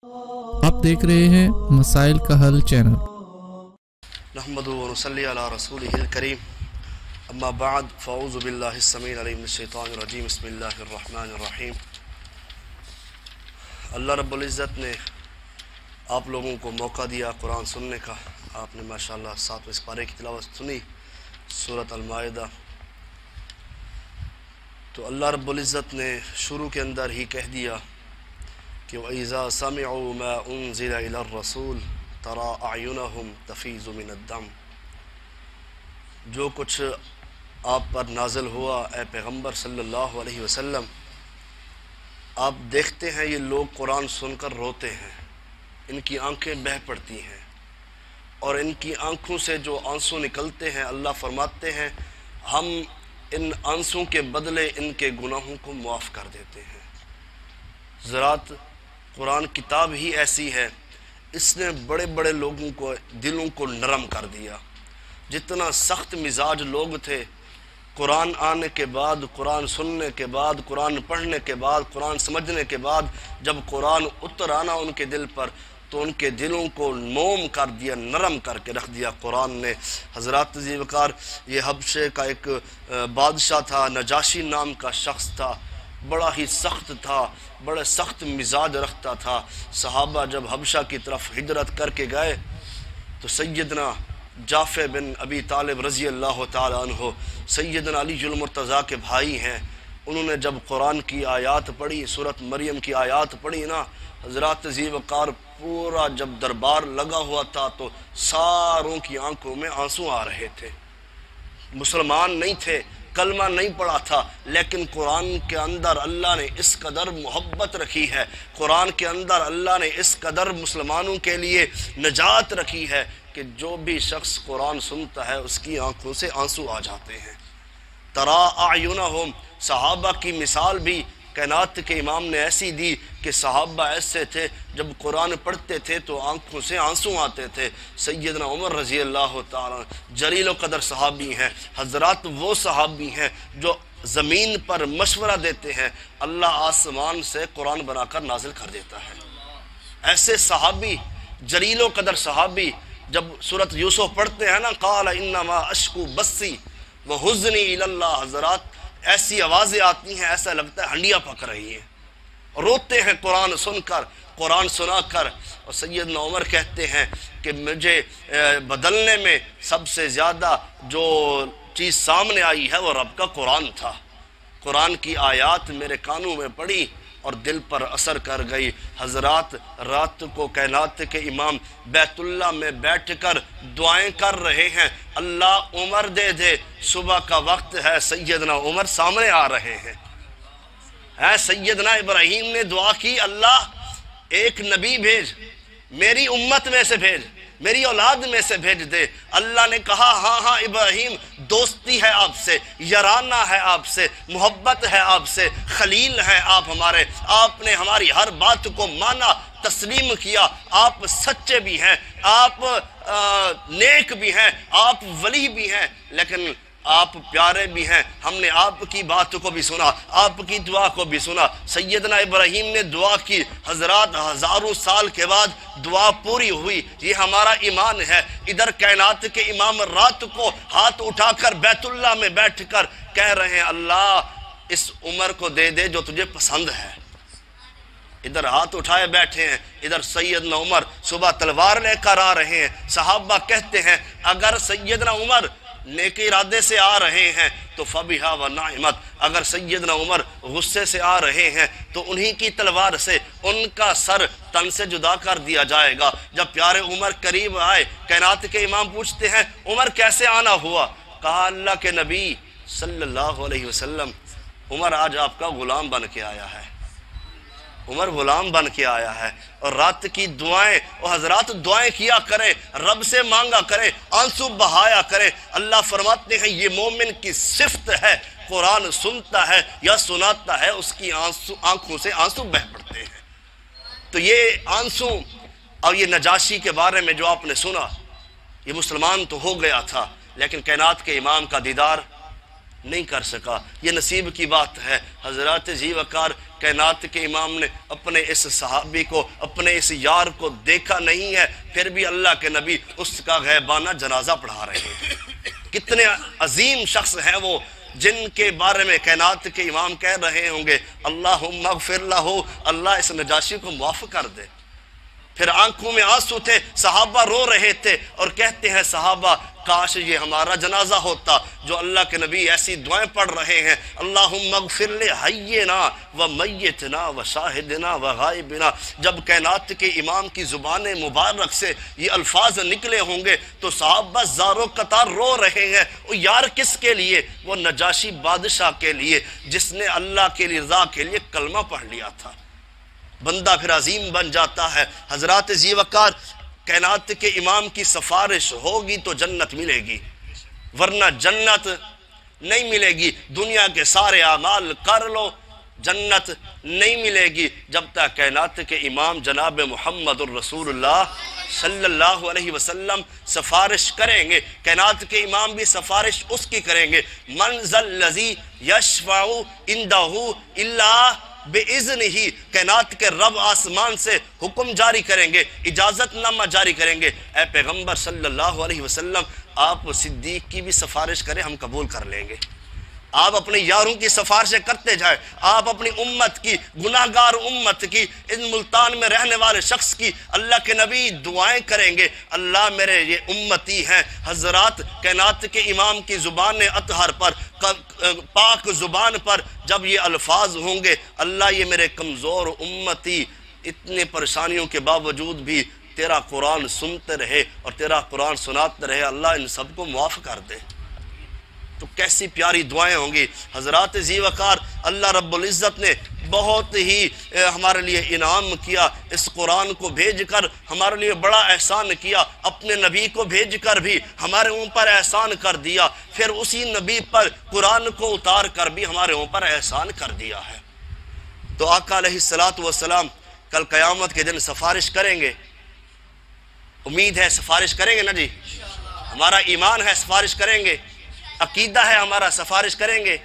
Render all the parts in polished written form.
آپ دیکھ رہے ہیں مسائل کا حل چینل۔ نحمدہ و نصلی علی رسولہ الکریم، اما بعد فاعوذ باللہ السمیع العلیم من الشیطان الرجیم، بسم اللہ الرحمن الرحیم۔ اللہ رب العزت نے آپ لوگوں کو موقع دیا قرآن سننے کا۔ آپ نے ماشاءاللہ 7ویں پارے کی تلاوت سنی، سورۃ المائدہ۔ تو اللہ رب العزت نے شروع کے اندر ہی کہہ دیا کہ وَإِذَا سَمِعُوا مَا أُنزِلَ إِلَى الرَّسُولِ تَرَىٰ أَعْيُنَهُمْ تَفِيضُ مِنَ الدَّمْعِ۔ جو کچھ آپ پر نازل ہوا اے پیغمبر صلی اللہ علیہ وسلم، آپ دیکھتے ہیں یہ لوگ قرآن سن کر روتے ہیں، ان کی آنکھیں بہہ پڑتی ہیں، اور ان کی آنکھوں سے جو آنسو نکلتے ہیں اللہ فرماتے ہیں ہم ان آنسوں کے بدلے ان کے گناہوں کو معاف کر دیتے ہیں۔ ذرات قرآن کتاب ہی ایسی ہے، اس نے بڑے بڑے لوگوں کو دلوں کو نرم کر دیا۔ جتنا سخت مزاج لوگ تھے، قرآن آنے کے بعد، قرآن سننے کے بعد، قرآن پڑھنے کے بعد، قرآن سمجھنے کے بعد جب قرآن اتر آنا ان کے دل پر تو ان کے دلوں کو موم کر دیا، نرم کر کے رکھ دیا قرآن نے۔ حضرات عزیز وقار، یہ حبشے کا ایک بادشاہ تھا، نجاشی نام کا شخص تھا، بڑا ہی سخت تھا، بڑے سخت مزاج رکھتا تھا۔ صحابہ جب حبشہ کی طرف ہجرت کر کے گئے تو سیدنا جعفر بن ابی طالب رضی اللہ تعالی عنہ سیدنا علی المرتضیٰ کے بھائی ہیں، انہوں نے جب قرآن کی آیات پڑھی، سورۃ مریم کی آیات پڑھی نا، حضرات عزیز وقار، پورا جب دربار لگا ہوا تھا تو ساروں کی آنکھوں میں آنسو آ رہے تھے۔ مسلمان نہیں تھے، کلمہ نہیں پڑھا تھا، لیکن قرآن کے اندر اللہ نے اس قدر محبت رکھی ہے، قرآن کے اندر اللہ نے اس قدر مسلمانوں کے لیے نجات رکھی ہے کہ جو بھی شخص قرآن سنتا ہے اس کی آنکھوں سے آنسو آ جاتے ہیں۔ ترا اعینہم، صحابہ کی مثال بھی کائنات کے امام نے ایسی دی کہ صحابہ ایسے تھے جب قرآن پڑھتے تھے تو آنکھوں سے آنسو آتے تھے۔ سیدنا عمر رضی اللہ تعالیٰ جلیل و قدر صحابی ہیں۔ حضرات وہ صحابی ہیں جو زمین پر مشورہ دیتے ہیں، اللہ آسمان سے قرآن بنا کر نازل کر دیتا ہے۔ ایسے صحابی، جلیل و قدر صحابی، جب سورۃ یوسف پڑھتے ہیں نا، قال انما اشکو بسی وحزنی الی اللہ، حضرات ایسی آوازیں آتی ہیں ایسا لگتا ہے ہنڈیاں پک رہی ہیں، روتے ہیں قرآن سن کر، قرآن سنا کر۔ اور سیدنا عمر کہتے ہیں کہ مجھے بدلنے میں سب سے زیادہ جو چیز سامنے آئی ہے وہ رب کا قرآن تھا۔ قرآن کی آیات میرے کانوں میں پڑی اور دل پر اثر کر گئی۔ حضرات رات کو کائنات کے امام بیت اللہ میں بیٹھ کر دعائیں کر رہے ہیں، اللہ عمر دے دے، صبح کا وقت ہے، سیدنا عمر سامنے آ رہے ہیں۔ سیدنا ابراہیم نے دعا کی، اللہ ایک نبی بھیج، میری امت میں سے بھیج، میری اولاد میں سے بھیج دے۔ اللہ نے کہا ہاں ہاں ابراہیم، دوستی ہے آپ سے، یارانہ ہے آپ سے، محبت ہے آپ سے، خلیل ہیں آپ ہمارے، آپ نے ہماری ہر بات کو مانا، تسلیم کیا، آپ سچے بھی ہیں، آپ نیک بھی ہیں، آپ ولی بھی ہیں، لیکن آپ پیارے بھی ہیں۔ ہم نے آپ کی بات کو بھی سنا، آپ کی دعا کو بھی سنا۔ سیدنا ابراہیم نے دعا کی، حضرات ہزاروں سال کے بعد دعا پوری ہوئی۔ یہ ہمارا ایمان ہے۔ ادھر کائنات کے امام رات کو ہاتھ اٹھا کر بیت اللہ میں بیٹھ کر کہہ رہے ہیں اللہ اس عمر کو دے دے جو تجھے پسند ہے۔ ادھر ہاتھ اٹھائے بیٹھے ہیں، ادھر سیدنا عمر صبح تلوار لے کر آ رہے ہیں۔ صحابہ کہتے ہیں اگر سیدنا عمر نیک ارادے سے آ رہے ہیں تو فبیہا و نعمت، اگر سیدنا عمر غصے سے آ رہے ہیں تو انہی کی تلوار سے ان کا سر تن سے جدا کر دیا جائے گا۔ جب پیارے عمر قریب آئے، کائنات کے امام پوچھتے ہیں عمر کیسے آنا ہوا؟ کہا اللہ کے نبی صلی اللہ علیہ وسلم، عمر آج آپ کا غلام بن کے آیا ہے، عمر غلام بن کے آیا ہے۔ اور رات کی دعائیں، اور حضرات دعائیں کیا کریں، رب سے مانگا کریں، آنسو بہایا کریں۔ اللہ فرماتے ہیں یہ مومن کی صفت ہے، قرآن سنتا ہے یا سناتا ہے اس کی آنکھوں سے آنسو بہہ پڑتے ہیں۔ تو یہ آنسو اور یہ نجاشی کے بارے میں جو آپ نے سنا، یہ مسلمان تو ہو گیا تھا لیکن کائنات کے امام کا دیدار نہیں کر سکا۔ یہ نصیب کی بات ہے۔ حضرات جی وقار کائنات کے امام نے اپنے اس صحابی کو، اپنے اس یار کو دیکھا نہیں ہے، پھر بھی اللہ کے نبی اس کا غیبانہ جنازہ پڑھا رہے ہیں۔ کتنے عظیم شخص ہیں وہ جن کے بارے میں کائنات کے امام کہہ رہے ہوں گے اللہم اغفر لہ، اللہ اس نجاشی کو معاف کر دے۔ پھر آنکھوں میں آنسو تھے، صحابہ رو رہے تھے اور کہتے ہیں صحابہ کاش یہ ہمارا جنازہ ہوتا جو اللہ کے نبی ایسی دعائیں پڑھ رہے ہیں اللہم اغفر لحینا و میتنا و شاہدنا و غائبنا۔ جب کائنات کے امام کی زبان مبارک سے یہ الفاظ نکلے ہوں گے تو صحابہ زاروں قطار رو رہے ہیں۔ وہ یار کس کے لیے؟ وہ نجاشی بادشاہ کے لیے جس نے اللہ کی رضا کے لیے کلمہ پڑھ لیا تھا۔ بندہ پھر عظیم بن جاتا ہے۔ حضرات ذی وقار کائنات کے امام کی سفارش ہوگی تو جنت ملے گی، ورنہ جنت نہیں ملے گی۔ دنیا کے سارے اعمال کر لو، جنت نہیں ملے گی جب تک کائنات کے امام جناب محمد الرسول اللہ صلی اللہ علیہ وسلم سفارش کریں گے۔ کائنات کے امام بھی سفارش اس کی کریں گے من ذا الذی یشفع عندہ الا بِإِذْنِ ہی، کائنات کے رب آسمان سے حکم جاری کریں گے، اجازت نامہ جاری کریں گے۔ اے پیغمبر صلی اللہ علیہ وسلم آپ صدیق کی بھی سفارش کریں، ہم قبول کر لیں گے۔ آپ اپنے یاروں کی سفارشیں کرتے جائیں، آپ اپنی امت کی، گناہگار امت کی، ان ملتان میں رہنے والے شخص کی اللہ کے نبی دعائیں کریں گے اللہ میرے یہ امتی ہیں۔ حضرات کائنات کے امام کی زبان اطہر پر، پاک زبان پر جب یہ الفاظ ہوں گے اللہ یہ میرے کمزور امتی اتنے پریشانیوں کے باوجود بھی تیرا قرآن سنتے رہے اور تیرا قرآن سناتے رہے، اللہ ان سب کو معاف کر دے، تو کیسی پیاری دعائیں ہوں گی۔ حضرات ذی وقار اللہ رب العزت نے بہت ہی ہمارے لیے انعام کیا، اس قرآن کو بھیج کر ہمارے لیے بڑا احسان کیا، اپنے نبی کو بھیج کر بھی ہمارے اوپر احسان کر دیا، پھر اسی نبی پر قرآن کو اتار کر بھی ہمارے اوپر احسان کر دیا ہے۔ تو آقا علیہ السلام کل قیامت کے دن سفارش کریں گے، امید ہے سفارش کریں گے نا جی، ہمارا ایمان ہے سفارش کریں گے، عقیدہ ہے ہمارا سفارش کریں گے۔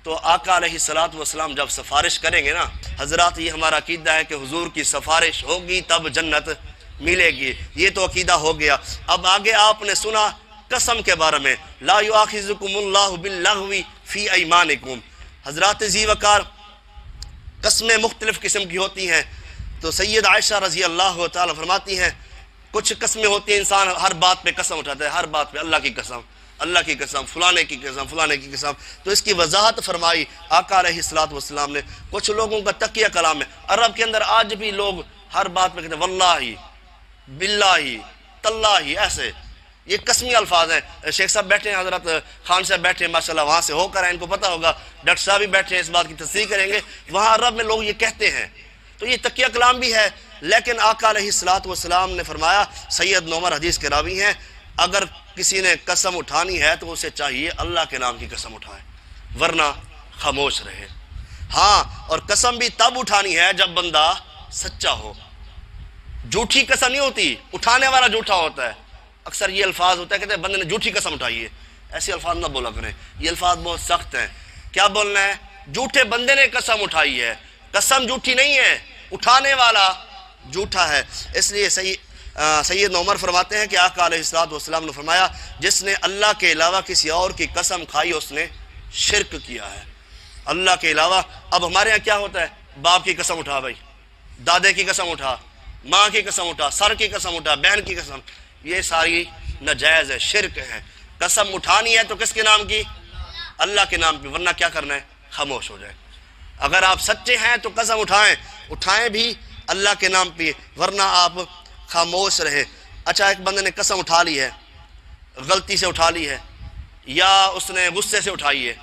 تو آقا علیہ السلام جب سفارش کریں گے نا حضرات، یہ ہمارا عقیدہ ہے کہ حضور کی سفارش ہوگی تب جنت ملے گی، یہ تو عقیدہ ہو گیا۔ اب آگے آپ نے سنا قسم کے بارے میں لا یؤاخذکم اللہ باللغو فی ایمانکم۔ حضرات ذی وقار قسمیں مختلف قسم کی ہوتی ہیں، تو سید عائشہ رضی اللہ تعالی فرماتی ہیں کچھ قسمیں ہوتی ہیں انسان ہر بات پہ قسم اٹھاتا ہے، ہر بات پہ اللہ کی قسم، اللہ کی قسم، فلانے کی قسم، فلانے کی قسم۔ تو اس کی وضاحت فرمائی آقا علیہ السلام نے۔ کچھ لوگوں کا تقیہ کلام ہے، عرب کے اندر آج بھی لوگ ہر بات پہ کہتے ہیں واللہ، باللہ، تاللہ، ایسے یہ قسمی الفاظ ہیں۔ شیخ صاحب بیٹھے ہیں، حضرت خان صاحب بیٹھے ہیں ماشاءاللہ، وہاں سے ہو کر ہیں، ان کو پتہ ہوگا، ڈاکٹر صاحب بھی بیٹھے ہیں اس بات کی تصحیح کریں گے، وہاں عرب میں لوگ یہ کہتے ہیں، تو یہ تقیہ کلام بھی ہے۔ لیکن آقا علیہ السلام نے فرمایا، سید نعمر حدیث کے راوی ہیں، اگر کسی نے قسم اٹھانی ہے تو اسے چاہیے اللہ کے نام کی قسم اٹھائے، ورنہ خاموش رہے۔ ہاں، اور قسم بھی تب اٹھانی ہے جب بندہ سچا ہو، جھوٹی قسم نہیں ہوتی، اٹھانے والا جھوٹا ہوتا ہے۔ اکثر یہ الفاظ ہوتا ہے کہتے ہیں بندے نے جھوٹی قسم اٹھائی ہے، ایسے الفاظ نہ بولا کریں، یہ الفاظ بہت سخت ہیں۔ کیا بولنا ہے؟ جھوٹے بندے نے قسم اٹھائی ہے، قسم جھوٹی نہیں ہے، اٹھانے والا جھوٹا ہے۔ اس لیے سید عمر فرماتے ہیں کہ آقا علیہ السلام نے فرمایا جس نے اللہ کے علاوہ کسی اور کی قسم کھائی اس نے شرک کیا ہے۔ اللہ کے علاوہ، اب ہمارے ہاں کیا ہوتا ہے، باپ کی قسم اٹھا، بھائی دادے کی قسم اٹھا، ماں کی قسم اٹھا، سر کی قسم اٹھا، بہن کی قسم، یہ ساری ناجائز ہے، شرک ہے۔ قسم اٹھانی ہے تو کس کے نام کی؟ اللہ کے نام کی، ورنہ کیا کرنا ہے؟ خاموش ہو جائے۔ اگر آپ سچے ہیں تو قسم اٹھائیں بھی اللہ کے نام پہ، ورنہ آپ خاموش رہے۔ اچھا، ایک بندے نے قسم اٹھا لی ہے، غلطی سے اٹھا لی ہے، یا اس نے غصے سے اٹھائی ہے،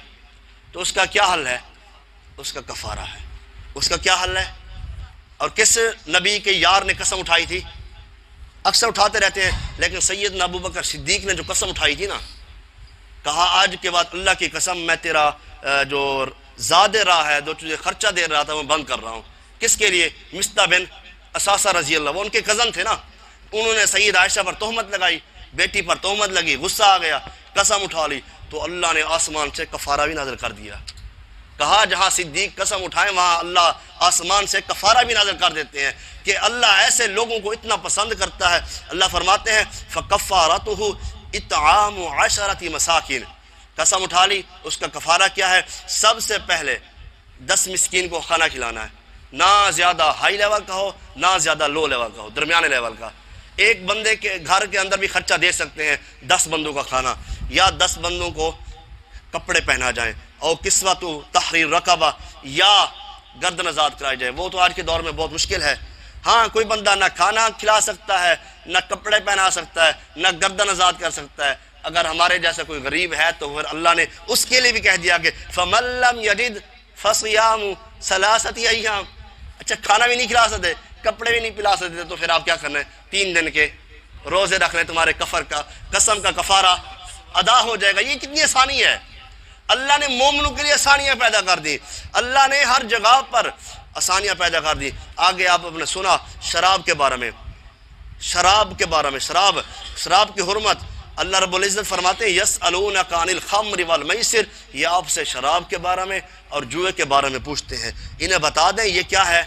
تو اس کا کیا حل ہے؟ اس کا کفارہ ہے۔ اس کا کیا حل ہے؟ اور کس نبی کے یار نے قسم اٹھائی تھی؟ اکثر اٹھاتے رہتے ہیں، لیکن سیدنا ابو بکر صدیق نے جو قسم اٹھائی تھی نا، کہا آج کے بعد اللہ کی قسم میں تیرا جو زیادہ راہ ہے، جو تجھے خرچہ دے رہا تھا، میں بند کر رہا ہوں۔ کس کے لیے؟ مصطح بن اساسہ رضی اللہ، وہ ان کے کزن تھے نا، انہوں نے سید عائشہ پر تہمت لگائی، بیٹی پر تہمت لگی، غصہ آ گیا، قسم اٹھا لی، تو اللہ نے آسمان سے کفارہ بھی نازل کر دیا۔ کہا جہاں صدیق قسم اٹھائیں وہاں اللہ آسمان سے کفارہ بھی نازل کر دیتے ہیں کہ اللہ ایسے لوگوں کو اتنا پسند کرتا ہے۔ اللہ فرماتے ہیں فَكَفَّارَتُهُ اِطْعَامُ عَشَرَةِ مَسَاكِينَ، قسم اٹھا لی، اس کا کفارہ کیا ہے؟ سب سے پہلے 10 مسکین کو کھانا کھلانا ہے، نہ زیادہ ہائی لیول کا ہو نہ زیادہ لو لیول کا ہو، درمیانے لیول کا۔ ایک بندے کے گھر کے اندر بھی خرچہ دے سکتے ہیں 10 بندوں کا کھانا، یا 10 بندوں کو کپڑے پہنا جائیں، اور کسوۃ تحریر رقبہ، یا گردن آزاد کرائی جائے۔ وہ تو آج کے دور میں بہت مشکل ہے۔ ہاں کوئی بندہ نہ کھانا کھلا سکتا ہے، نہ کپڑے پہنا سکتا ہے، نہ گردن آزاد کر سکتا ہے، اگر ہمارے جیسا کوئی غریب ہے تو پھر اللہ نے اس کے لیے بھی کہہ دیا کہ فَمَن لَّمْ يَجِدْ فَصِيَامُ ثَلَاثَةِ أَيَّامٍ۔ اچھا کھانا بھی نہیں کھلا سکتے، کپڑے بھی نہیں پلا سکتے، تو پھر آپ کیا کرنا ہے؟ 3 دن کے روزے رکھ لیں، تمہارے کفر کا قسم کا کفارہ ادا ہو جائے گا۔ یہ کتنی آسانی ہے! اللہ نے مومنوں کے لیے آسانیاں پیدا کر دی، اللہ نے ہر جگہ پر آسانیاں پیدا کر دی۔ آگے آپ نے سنا شراب کے بارے میں، شراب کی حرمت۔ اللہ رب العزت فرماتے ہیں یسألونک عن الخمر والمیسر، یہ آپ سے شراب کے بارے میں اور جوئے کے بارے میں پوچھتے ہیں، انہیں بتا دیں یہ کیا ہے؟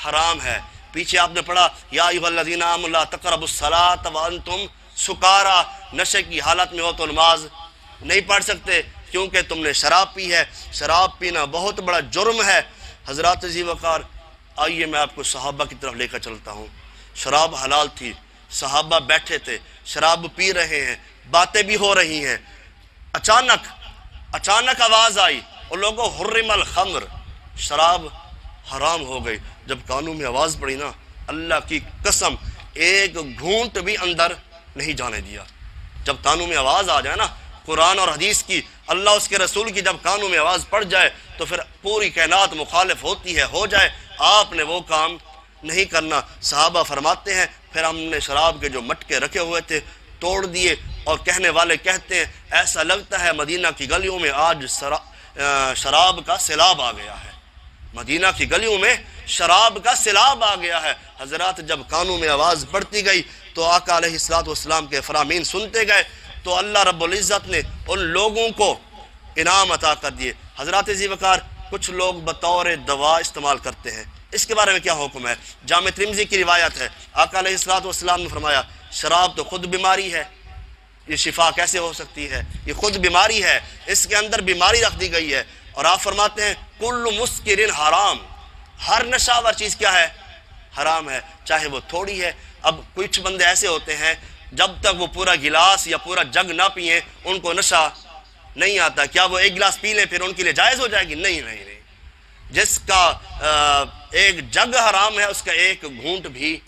حرام ہے۔ پیچھے آپ نے پڑھا یا ایھا الذین آمنوا لا تقربوا الصلاۃ وانتم سکارا، نشے کی حالت میں ہو تو نماز نہیں پڑھ سکتے کیونکہ تم نے شراب پی ہے۔ شراب پینا بہت بڑا جرم ہے۔ حضرات عزیز وقار، آئیے میں آپ کو صحابہ کی طرف لے کر چلتا ہوں۔ شراب حلال تھی، صحابہ بیٹھے تھے، شراب پی رہے ہیں، باتیں بھی ہو رہی ہیں، اچانک آواز آئی اور لوگوں حرم الخمر، شراب حرام ہو گئی۔ جب کانوں میں آواز پڑی نا، اللہ کی قسم ایک گھونٹ بھی اندر نہیں جانے دیا۔ جب کانوں میں آواز آ جائے نا قرآن اور حدیث کی، اللہ اس کے رسول کی جب کانوں میں آواز پڑ جائے تو پھر پوری کائنات مخالف ہوتی ہے، ہو جائے، آپ نے وہ کام نہیں کرنا۔ صحابہ فرماتے ہیں پھر ہم نے شراب کے جو مٹکے رکھے ہوئے تھے توڑ دیے، اور کہنے والے کہتے ہیں ایسا لگتا ہے مدینہ کی گلیوں میں آج شراب کا سیلاب آ گیا ہے، مدینہ کی گلیوں میں شراب کا سیلاب آ گیا ہے۔ حضرات جب کانوں میں آواز پڑتی گئی تو آقا علیہ السلام کے فرامین سنتے گئے، تو اللہ رب العزت نے ان لوگوں کو انعام عطا کر دیے۔ حضرات عزیز وقار، کچھ لوگ بطور دوا استعمال کرتے ہیں، اس کے بارے میں کیا حکم ہے؟ جامع ترمذی کی روایت ہے، آقا علیہ السلام نے فرمایا شراب تو خود بیماری ہے، یہ شفا کیسے ہو سکتی ہے؟ یہ خود بیماری ہے، اس کے اندر بیماری رکھ دی گئی ہے۔ اور آپ فرماتے ہیں کل مسکر حرام، ہر نشاور چیز کیا ہے؟ حرام ہے، چاہے وہ تھوڑی ہے۔ اب کچھ بندے ایسے ہوتے ہیں جب تک وہ پورا گلاس یا پورا جگ نہ پئیں ان کو نشہ نہیں آتا۔ کیا وہ ایک گلاس پی لیں پھر ان کے لیے جائز ہو جائے گی؟ نہیں۔ جس کا ایک جگ حرام ہے اس کا ایک گھونٹ بھی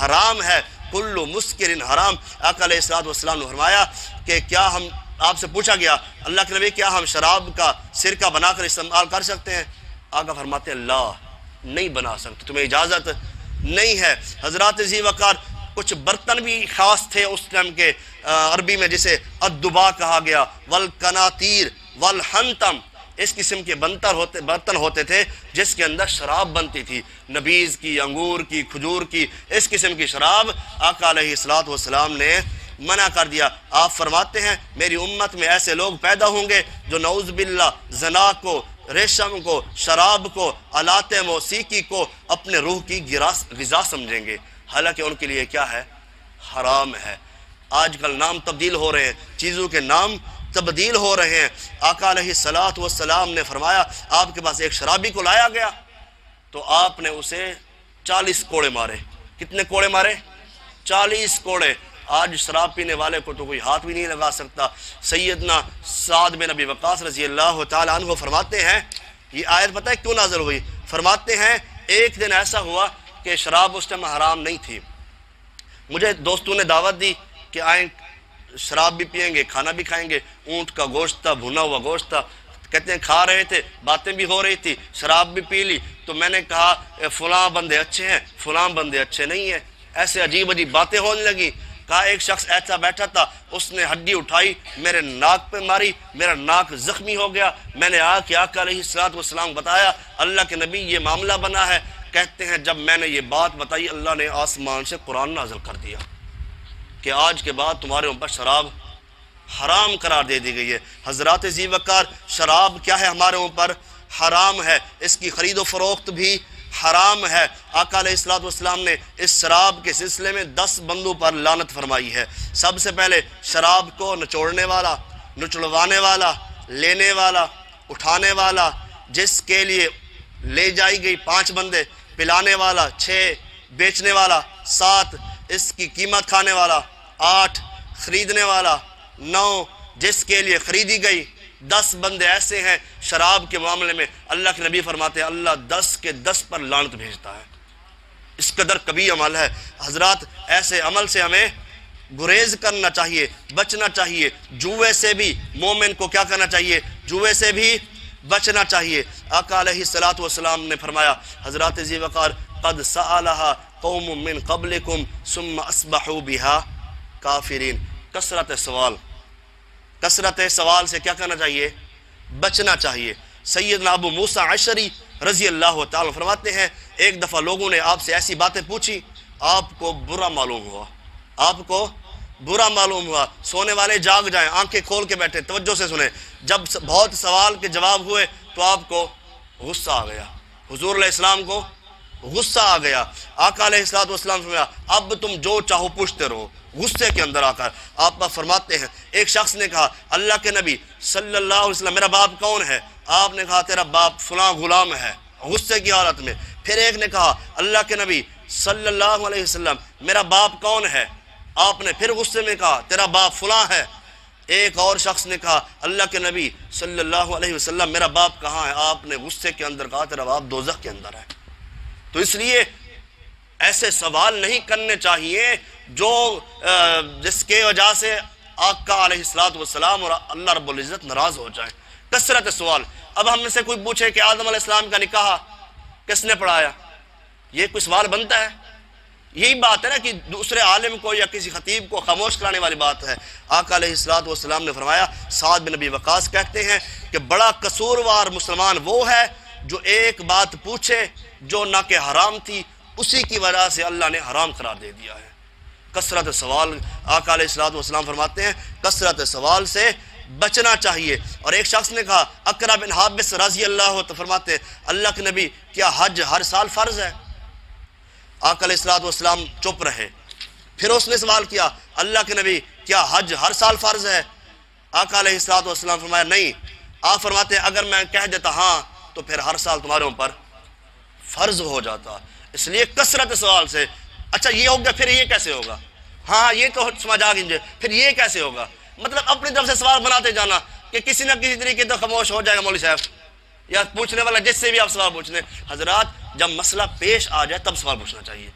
حرام ہے۔ کل مسکر حرام۔ آقا علیہ السلام نے فرمایا کہ کیا ہم، آپ سے پوچھا گیا اللہ کے نبی کیا ہم شراب کا سرکہ بنا کر استعمال کر سکتے ہیں؟ آقا فرماتے ہیں لا، نہیں بنا سکتے، تمہیں اجازت نہیں ہے۔ حضرات عزیز وقار، کچھ برتن بھی خاص تھے اس ٹائم کے عربی میں، جسے الدبا کہا گیا، والقناطیر والحنتم، اس قسم کے برتن ہوتے تھے جس کے اندر شراب بنتی تھی، نبیذ کی، انگور کی، کھجور کی، اس قسم کی شراب آقا علیہ السلام نے منع کر دیا۔ آپ فرماتے ہیں میری امت میں ایسے لوگ پیدا ہوں گے جو نعوذ باللہ زنا کو، ریشم کو، شراب کو، آلات موسیقی کو اپنے روح کی غذا سمجھیں گے، حالانکہ ان کے لیے کیا ہے؟ حرام ہے۔ آج کل نام تبدیل ہو رہے ہیں، چیزوں کے نام تبدیل ہو رہے ہیں۔ آقا علیہ السلام نے فرمایا آپ کے پاس ایک شرابی کو لایا گیا تو آپ نے اسے 40 کوڑے مارے۔ کتنے کوڑے مارے؟ 40 کوڑے۔ آج شراب پینے والے کو تو کوئی ہاتھ بھی نہیں لگا سکتا۔ سیدنا سعد بن ابی وقاص رضی اللہ تعالیٰ عنہ فرماتے ہیں، یہ آیت پتہ ہے کیوں نازل ہوئی؟ فرماتے ہیں ایک دن ایسا ہوا کہ شراب اس ٹائم حرام نہیں تھی، مجھے دوستوں نے دعوت دی کہ آئیں شراب بھی پئیں گے، کھانا بھی کھائیں گے۔ اونٹ کا گوشت تھا، بھنا ہوا گوشت تھا، کہتے ہیں کھا رہے تھے، باتیں بھی ہو رہی تھی، شراب بھی پی لی۔ تو میں نے کہا فلاں بندے اچھے ہیں، فلاں بندے اچھے نہیں ہیں، ایسے عجیب باتیں ہونے لگی۔ کہا ایک شخص ایسا بیٹھا تھا، اس نے ہڈی اٹھائی میرے ناک پہ ماری، میرا ناک زخمی ہو گیا۔ میں نے آقا علیہ السلام بتایا اللہ کے نبی یہ معاملہ بنا ہے۔ کہتے ہیں جب میں نے یہ بات بتائی اللہ نے آسمان سے قرآن نازل کر دیا کہ آج کے بعد تمہارے اوپر شراب حرام قرار دے دی گئی ہے۔ حضرات ذی وقار، شراب کیا ہے؟ ہمارے اوپر حرام ہے، اس کی خرید و فروخت بھی حرام ہے۔ آقا علیہ السلام نے اس شراب کے سلسلے میں 10 بندوں پر لعنت فرمائی ہے۔ سب سے پہلے شراب کو نچوڑنے والا، نچڑوانے والا، لینے والا، اٹھانے والا، جس کے لیے لے جائی گئی 5 بندے، پلانے والا 6، بیچنے والا 7، اس کی قیمت کھانے والا 8، خریدنے والا 9، جس کے لیے خریدی گئی 10 بندے ایسے ہیں شراب کے معاملے میں اللہ کے نبی فرماتے ہیں اللہ 10 کے 10 پر لعنت بھیجتا ہے۔ اس قدر کبھی عمل ہے حضرات، ایسے عمل سے ہمیں گریز کرنا چاہیے، بچنا چاہیے۔ جوئے سے بھی مومن کو کیا کرنا چاہیے؟ جوئے سے بھی بچنا چاہیے۔ آقا علیہ السلام نے فرمایا حضرات ذی وقار قد سألها قوم من قبلكم ثم اصبحوا بها کافرین۔ کثرت سوال سے کیا کرنا چاہیے؟ بچنا چاہیے۔ سیدنا ابو موسیٰ اشعری رضی اللہ تعالیٰ فرماتے ہیں ایک دفعہ لوگوں نے آپ سے ایسی باتیں پوچھی، آپ کو برا معلوم ہوا، سونے والے جاگ جائیں، آنکھیں کھول کے بیٹھے، توجہ سے سنیں۔ جب بہت سوال کے جواب ہوئے تو آپ کو غصہ آ گیا، حضور علیہ السلام کو غصہ آ گیا۔ آقا علیہ السلام فرمایا اب تم جو چاہو پوچھتے رہو۔ غصے کے اندر آ کر آپ فرماتے ہیں ایک شخص نے کہا اللہ کے نبی صلی اللہ علیہ وسلم میرا باپ کون ہے؟ آپ نے کہا تیرا باپ فلاں غلام ہے، غصے کی حالت میں۔ پھر ایک نے کہا اللہ کے نبی صلی اللہ علیہ وسلم میرا باپ کون ہے؟ آپ نے پھر غصے میں کہا تیرا باپ فلاں ہے۔ ایک اور شخص نے کہا اللہ کے نبی صلی اللہ علیہ وسلم میرا باپ کہاں ہے؟ آپ نے غصے کے اندر کہا تیرا باپ دوزخ کے اندر ہے۔ تو اس لیے ایسے سوال نہیں کرنے چاہیے جو جس کے وجہ سے آقا علیہ السلام اور اللہ رب العزت ناراض ہو جائیں۔ کثرت سوال۔ اب ہم میں سے کوئی پوچھے کہ آدم علیہ السلام کا نکاح کس نے پڑھایا؟ یہ کوئی سوال بنتا ہے؟ یہی بات ہے نا کہ دوسرے عالم کو یا کسی خطیب کو خاموش کرانے والی بات ہے۔ آقا علیہ السلام نے فرمایا، سعد بن ابی وقاص کہتے ہیں کہ بڑا قصوروار مسلمان وہ ہے جو ایک بات پوچھے جو نہ کہ حرام تھی، اسی کی وجہ سے اللہ نے حرام قرار دے دیا ہے۔ کثرت سوال، آقا علیہ السلام فرماتے ہیں کثرت سوال سے بچنا چاہیے۔ اور ایک شخص نے کہا اقرا بن حابس رضی اللہ عنہ فرماتے ہیں اللہ کے نبی کیا حج ہر سال فرض ہے؟ آقا علیہ السلام چپ رہے۔ پھر اس نے سوال کیا اللہ کے نبی کیا حج ہر سال فرض ہے؟ آقا علیہ السلام فرمایا نہیں۔ آپ فرماتے ہیں اگر میں کہہ دیتا ہاں تو پھر ہر سال تمہارے اوپر فرض ہو جاتا۔ اس لیے کثرت سوال سے اچھا یہ ہو گیا پھر یہ کیسے ہوگا؟ ہاں یہ تو سمجھ آ گئی، پھر یہ کیسے ہوگا؟ مطلب اپنی طرف سے سوال بناتے جانا کہ کسی نہ کسی طریقے تو خاموش ہو جائے گا مولوی صاحب یا پوچھنے والا جس سے بھی آپ سوال پوچھنے۔ حضرات جب مسئلہ پیش آ جائے تب سوال پوچھنا چاہیے،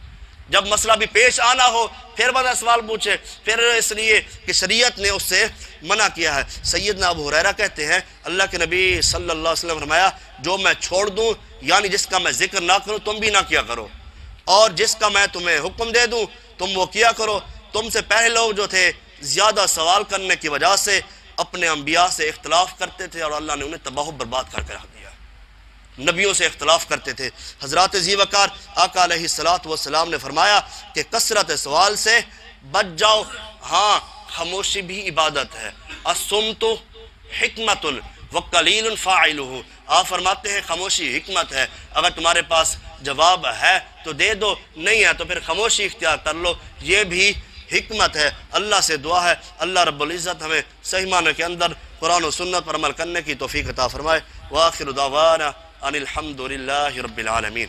جب مسئلہ بھی پیش آنا ہو پھر بندہ سوال پوچھے، پھر اس لیے کہ شریعت نے اس سے منع کیا ہے۔ سیدنا ابو ہریرہ کہتے ہیں اللہ کے نبی صلی اللہ علیہ وسلم فرمایا جو میں چھوڑ دوں یعنی جس کا میں ذکر نہ کروں تم بھی نہ کیا کرو، اور جس کا میں تمہیں حکم دے دوں تم وہ کیا کرو۔ تم سے پہلے لوگ جو تھے زیادہ سوال کرنے کی وجہ سے اپنے انبیاء سے اختلاف کرتے تھے اور اللہ نے انہیں تباہ و برباد کر کے رکھ دیا، نبیوں سے اختلاف کرتے تھے۔ حضرات ذی وقار آقا علیہ السلام نے فرمایا کہ کثرت سوال سے بچ جاؤ۔ ہاں خاموشی بھی عبادت ہے، الصمت حکمت وقلیل فاعلہ۔ آپ فرماتے ہیں خاموشی حکمت ہے، اگر تمہارے پاس جواب ہے تو دے دو، نہیں ہے تو پھر خاموشی اختیار کر لو، یہ بھی حکمت ہے۔ اللہ سے دعا ہے اللہ رب العزت ہمیں صحیح معنی کے اندر قرآن و سنت پر عمل کرنے کی توفیق عطا فرمائے۔ وآخر دعوانا ان الحمد للہ رب العالمین۔